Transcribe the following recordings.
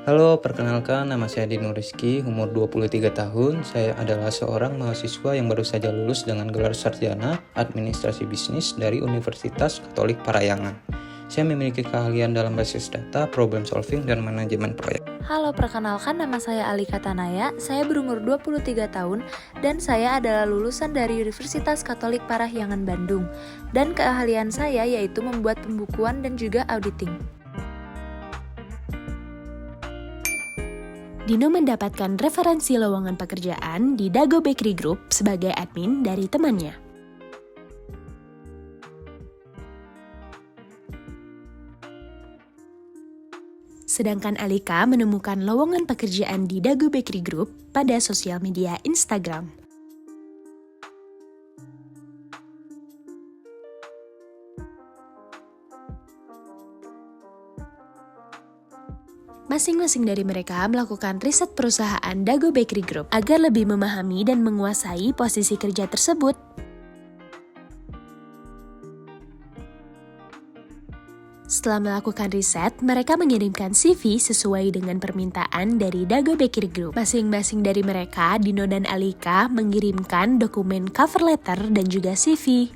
Halo, perkenalkan nama saya Dino Rizky, umur 23 tahun. Saya adalah seorang mahasiswa yang baru saja lulus dengan gelar sarjana administrasi bisnis dari Universitas Katolik Parahyangan. Saya memiliki keahlian dalam basis data, problem solving, dan manajemen proyek. Halo, perkenalkan nama saya Alika Tanaya, saya berumur 23 tahun dan saya adalah lulusan dari Universitas Katolik Parahyangan Bandung. Dan keahlian saya yaitu membuat pembukuan dan juga auditing. Dino mendapatkan referensi lowongan pekerjaan di Dago Bakery Group sebagai admin dari temannya. Sedangkan Alika menemukan lowongan pekerjaan di Dago Bakery Group pada sosial media Instagram. Masing-masing dari mereka melakukan riset perusahaan Dago Bakery Group agar lebih memahami dan menguasai posisi kerja tersebut. Setelah melakukan riset, mereka mengirimkan CV sesuai dengan permintaan dari Dago Bakery Group. Masing-masing dari mereka, Dino dan Alika, mengirimkan dokumen cover letter dan juga CV.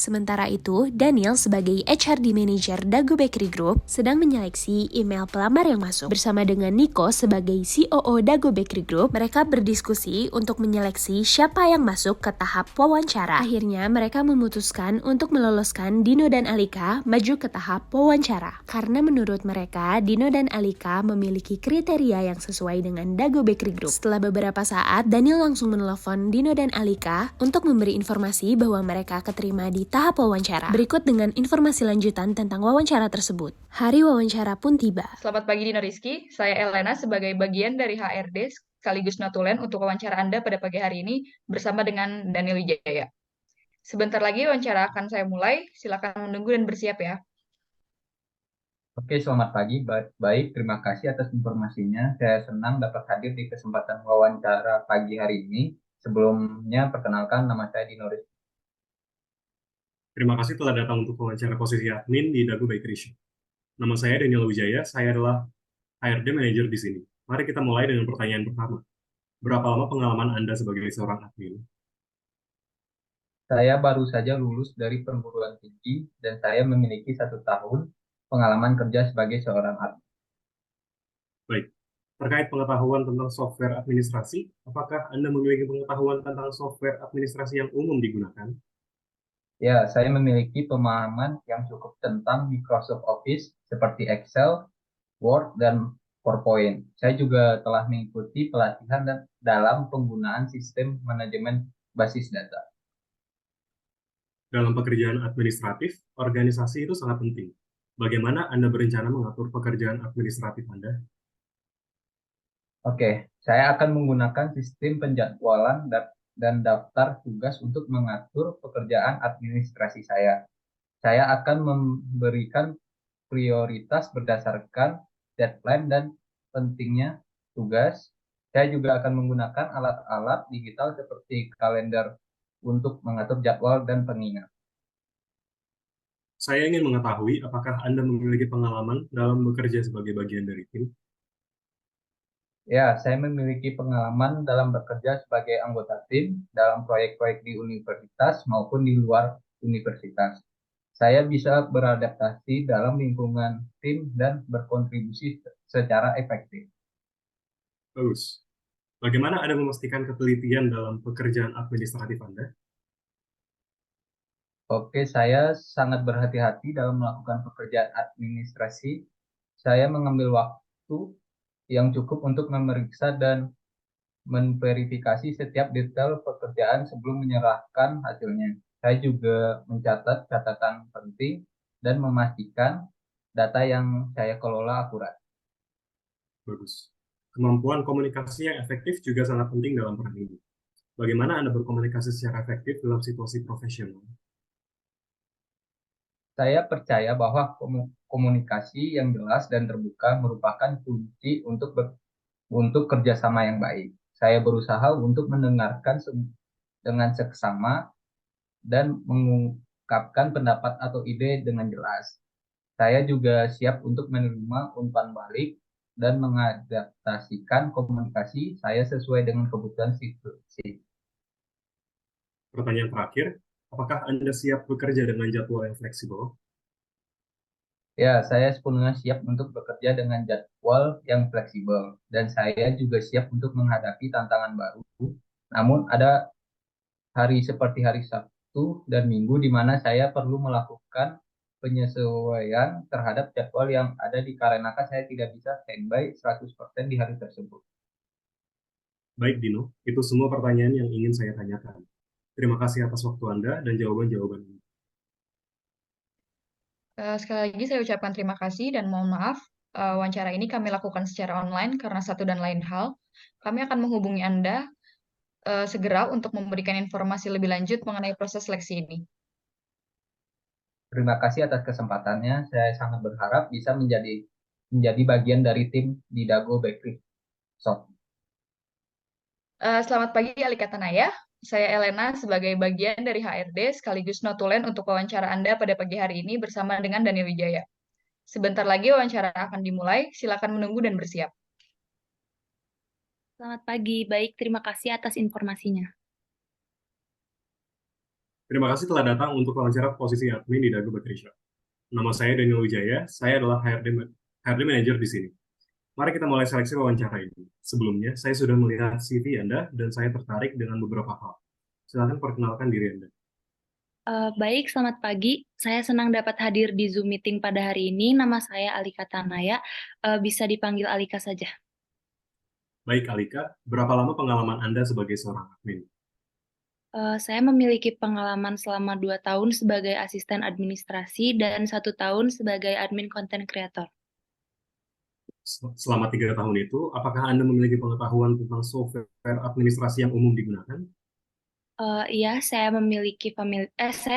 Sementara itu, Daniel sebagai HRD Manager Dago Bakery Group sedang menyeleksi email pelamar yang masuk. Bersama dengan Nico sebagai COO Dago Bakery Group, mereka berdiskusi untuk menyeleksi siapa yang masuk ke tahap wawancara. Akhirnya, mereka memutuskan untuk meloloskan Dino dan Alika maju ke tahap wawancara. Karena menurut mereka, Dino dan Alika memiliki kriteria yang sesuai dengan Dago Bakery Group. Setelah beberapa saat, Daniel langsung menelepon Dino dan Alika untuk memberi informasi bahwa mereka keterima di tahap wawancara. Berikut dengan informasi lanjutan tentang wawancara tersebut. Hari wawancara pun tiba. Selamat pagi Dino Rizky, saya Elena sebagai bagian dari HRD sekaligus notulen untuk wawancara Anda pada pagi hari ini bersama dengan Daniel Wijaya. Sebentar lagi wawancara akan saya mulai, silakan menunggu dan bersiap ya. Oke, selamat pagi. Baik, terima kasih atas informasinya. Saya senang dapat hadir di kesempatan wawancara pagi hari ini. Sebelumnya, perkenalkan nama saya Dino Rizky. Terima kasih telah datang untuk wawancara posisi admin di Dago Bakery Shop. Nama saya Daniel Wijaya, saya adalah HRD Manager di sini. Mari kita mulai dengan pertanyaan pertama. Berapa lama pengalaman Anda sebagai seorang admin? Saya baru saja lulus dari perguruan tinggi dan saya memiliki 1 tahun pengalaman kerja sebagai seorang admin. Baik, terkait pengetahuan tentang software administrasi, apakah Anda memiliki pengetahuan tentang software administrasi yang umum digunakan? Ya, saya memiliki pemahaman yang cukup tentang Microsoft Office seperti Excel, Word, dan PowerPoint. Saya juga telah mengikuti pelatihan dalam penggunaan sistem manajemen basis data. Dalam pekerjaan administratif, organisasi itu sangat penting. Bagaimana Anda berencana mengatur pekerjaan administratif Anda? Oke, saya akan menggunakan sistem penjadwalan dan daftar tugas untuk mengatur pekerjaan administrasi saya. Saya akan memberikan prioritas berdasarkan deadline dan pentingnya tugas. Saya juga akan menggunakan alat-alat digital seperti kalender untuk mengatur jadwal dan pengingat. Saya ingin mengetahui apakah Anda memiliki pengalaman dalam bekerja sebagai bagian dari tim. Ya, saya memiliki pengalaman dalam bekerja sebagai anggota tim dalam proyek-proyek di universitas maupun di luar universitas. Saya bisa beradaptasi dalam lingkungan tim dan berkontribusi secara efektif. Bagus. Bagaimana Anda memastikan ketelitian dalam pekerjaan administratif Anda? Oke, saya sangat berhati-hati dalam melakukan pekerjaan administrasi. Saya mengambil waktu yang cukup untuk memeriksa dan memverifikasi setiap detail pekerjaan sebelum menyerahkan hasilnya. Saya juga mencatat catatan penting dan memastikan data yang saya kelola akurat. Bagus. Kemampuan komunikasi yang efektif juga sangat penting dalam peran ini. Bagaimana Anda berkomunikasi secara efektif dalam situasi profesional? Saya percaya bahwa komunikasi yang jelas dan terbuka merupakan kunci untuk kerjasama yang baik. Saya berusaha untuk mendengarkan dengan seksama dan mengungkapkan pendapat atau ide dengan jelas. Saya juga siap untuk menerima umpan balik dan mengadaptasikan komunikasi saya sesuai dengan kebutuhan situasi. Pertanyaan terakhir, apakah Anda siap bekerja dengan jadwal yang fleksibel? Ya, saya sepenuhnya siap untuk bekerja dengan jadwal yang fleksibel, dan saya juga siap untuk menghadapi tantangan baru. Namun, ada hari seperti hari Sabtu dan Minggu di mana saya perlu melakukan penyesuaian terhadap jadwal yang ada dikarenakan saya tidak bisa standby 100% di hari tersebut. Baik, Dino. Itu semua pertanyaan yang ingin saya tanyakan. Terima kasih atas waktu Anda dan jawaban-jawaban Anda. Sekali lagi saya ucapkan terima kasih dan mohon maaf, wawancara ini kami lakukan secara online karena satu dan lain hal. Kami akan menghubungi Anda segera untuk memberikan informasi lebih lanjut mengenai proses seleksi ini. Terima kasih atas kesempatannya. Saya sangat berharap bisa menjadi bagian dari tim di Dago Bakery Shop. Selamat pagi Alika Tanaya. Saya Elena sebagai bagian dari HRD sekaligus notulen untuk wawancara Anda pada pagi hari ini bersama dengan Daniel Wijaya. Sebentar lagi wawancara akan dimulai, silakan menunggu dan bersiap. Selamat pagi, baik terima kasih atas informasinya. Terima kasih telah datang untuk wawancara posisi admin di Dago Bakery Shop. Nama saya Daniel Wijaya, saya adalah HRD Manager di sini. Mari kita mulai seleksi wawancara ini. Sebelumnya, saya sudah melihat CV Anda dan saya tertarik dengan beberapa hal. Silakan perkenalkan diri Anda. Baik, selamat pagi. Saya senang dapat hadir di Zoom meeting pada hari ini. Nama saya Alika Tanaya. Bisa dipanggil Alika saja. Baik, Alika, berapa lama pengalaman Anda sebagai seorang admin? Saya memiliki pengalaman selama 2 tahun sebagai asisten administrasi dan 1 tahun sebagai admin content creator. Selama 3 tahun itu, apakah Anda memiliki pengetahuan tentang software administrasi yang umum digunakan? Iya, saya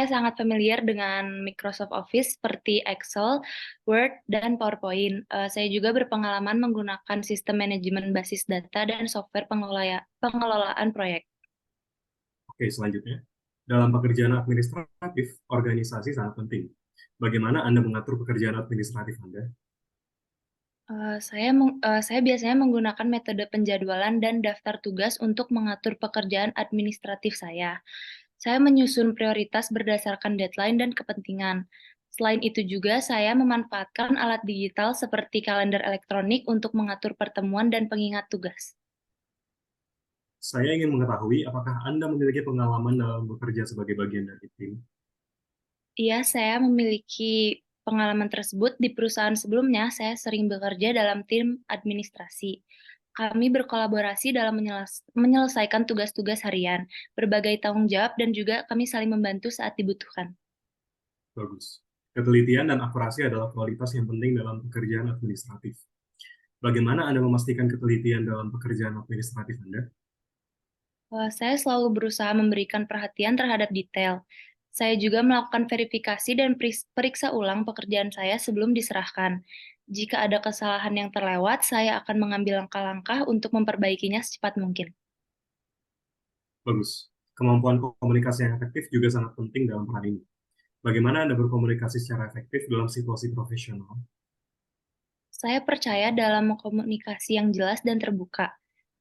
sangat familiar dengan Microsoft Office seperti Excel, Word, dan PowerPoint. Saya juga berpengalaman menggunakan sistem manajemen basis data dan software pengelolaan proyek. Oke, selanjutnya. Dalam pekerjaan administratif, organisasi sangat penting. Bagaimana Anda mengatur pekerjaan administratif Anda? Saya biasanya menggunakan metode penjadwalan dan daftar tugas untuk mengatur pekerjaan administratif saya. Saya menyusun prioritas berdasarkan deadline dan kepentingan. Selain itu juga, saya memanfaatkan alat digital seperti kalender elektronik untuk mengatur pertemuan dan pengingat tugas. Saya ingin mengetahui apakah Anda memiliki pengalaman dalam bekerja sebagai bagian dari tim. Iya, saya memiliki pengalaman tersebut. Di perusahaan sebelumnya, saya sering bekerja dalam tim administrasi. Kami berkolaborasi dalam menyelesaikan tugas-tugas harian, berbagai tanggung jawab, dan juga kami saling membantu saat dibutuhkan. Bagus. Ketelitian dan akurasi adalah kualitas yang penting dalam pekerjaan administratif. Bagaimana Anda memastikan ketelitian dalam pekerjaan administratif Anda? Saya selalu berusaha memberikan perhatian terhadap detail. Saya juga melakukan verifikasi dan periksa ulang pekerjaan saya sebelum diserahkan. Jika ada kesalahan yang terlewat, saya akan mengambil langkah-langkah untuk memperbaikinya secepat mungkin. Bagus. Kemampuan komunikasi yang efektif juga sangat penting dalam hal ini. Bagaimana Anda berkomunikasi secara efektif dalam situasi profesional? Saya percaya dalam komunikasi yang jelas dan terbuka.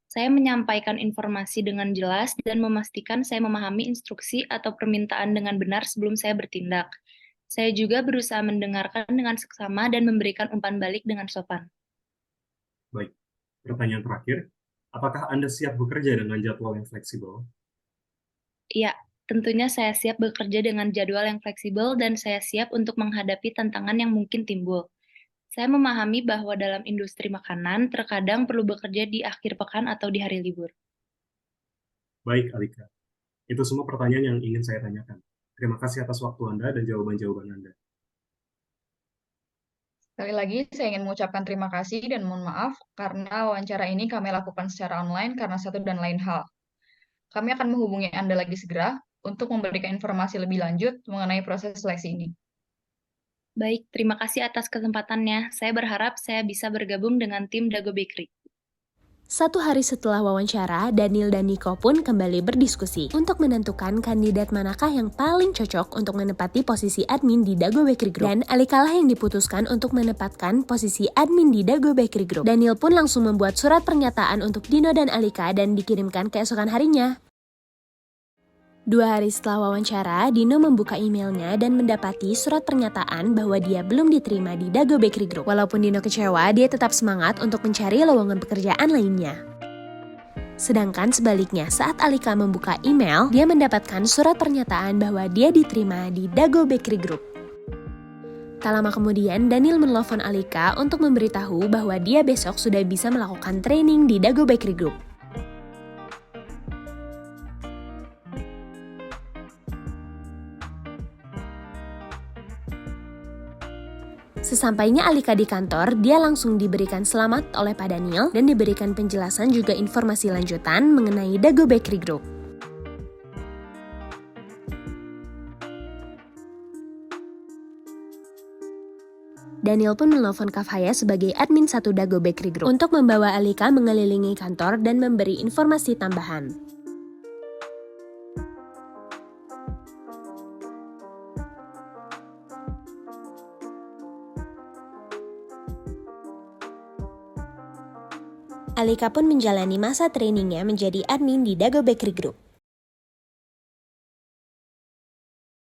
Saya menyampaikan informasi dengan jelas dan memastikan saya memahami instruksi atau permintaan dengan benar sebelum saya bertindak. Saya juga berusaha mendengarkan dengan seksama dan memberikan umpan balik dengan sopan. Baik. Pertanyaan terakhir, apakah Anda siap bekerja dengan jadwal yang fleksibel? Ya, tentunya saya siap bekerja dengan jadwal yang fleksibel dan saya siap untuk menghadapi tantangan yang mungkin timbul. Saya memahami bahwa dalam industri makanan terkadang perlu bekerja di akhir pekan atau di hari libur. Baik, Alika. Itu semua pertanyaan yang ingin saya tanyakan. Terima kasih atas waktu Anda dan jawaban-jawaban Anda. Sekali lagi, saya ingin mengucapkan terima kasih dan mohon maaf karena wawancara ini kami lakukan secara online karena satu dan lain hal. Kami akan menghubungi Anda lagi segera untuk memberikan informasi lebih lanjut mengenai proses seleksi ini. Baik, terima kasih atas kesempatannya. Saya berharap saya bisa bergabung dengan tim Dago Bakery. 1 hari setelah wawancara, Daniel dan Niko pun kembali berdiskusi untuk menentukan kandidat manakah yang paling cocok untuk menempati posisi admin di Dago Bakery Group. Dan Alika lah yang diputuskan untuk menempatkan posisi admin di Dago Bakery Group. Daniel pun langsung membuat surat pernyataan untuk Dino dan Alika dan dikirimkan keesokan harinya. 2 hari setelah wawancara, Dino membuka emailnya dan mendapati surat pernyataan bahwa dia belum diterima di Dago Bakery Group. Walaupun Dino kecewa, dia tetap semangat untuk mencari lowongan pekerjaan lainnya. Sedangkan sebaliknya, saat Alika membuka email, dia mendapatkan surat pernyataan bahwa dia diterima di Dago Bakery Group. Tak lama kemudian, Daniel menelpon Alika untuk memberitahu bahwa dia besok sudah bisa melakukan training di Dago Bakery Group. Sesampainya Alika di kantor, dia langsung diberikan selamat oleh Pak Daniel dan diberikan penjelasan juga informasi lanjutan mengenai Dago Bakery Group. Daniel pun menelpon Kafaya sebagai admin 1 Dago Bakery Group untuk membawa Alika mengelilingi kantor dan memberi informasi tambahan. Alika pun menjalani masa trainingnya menjadi admin di Dago Bakery Group.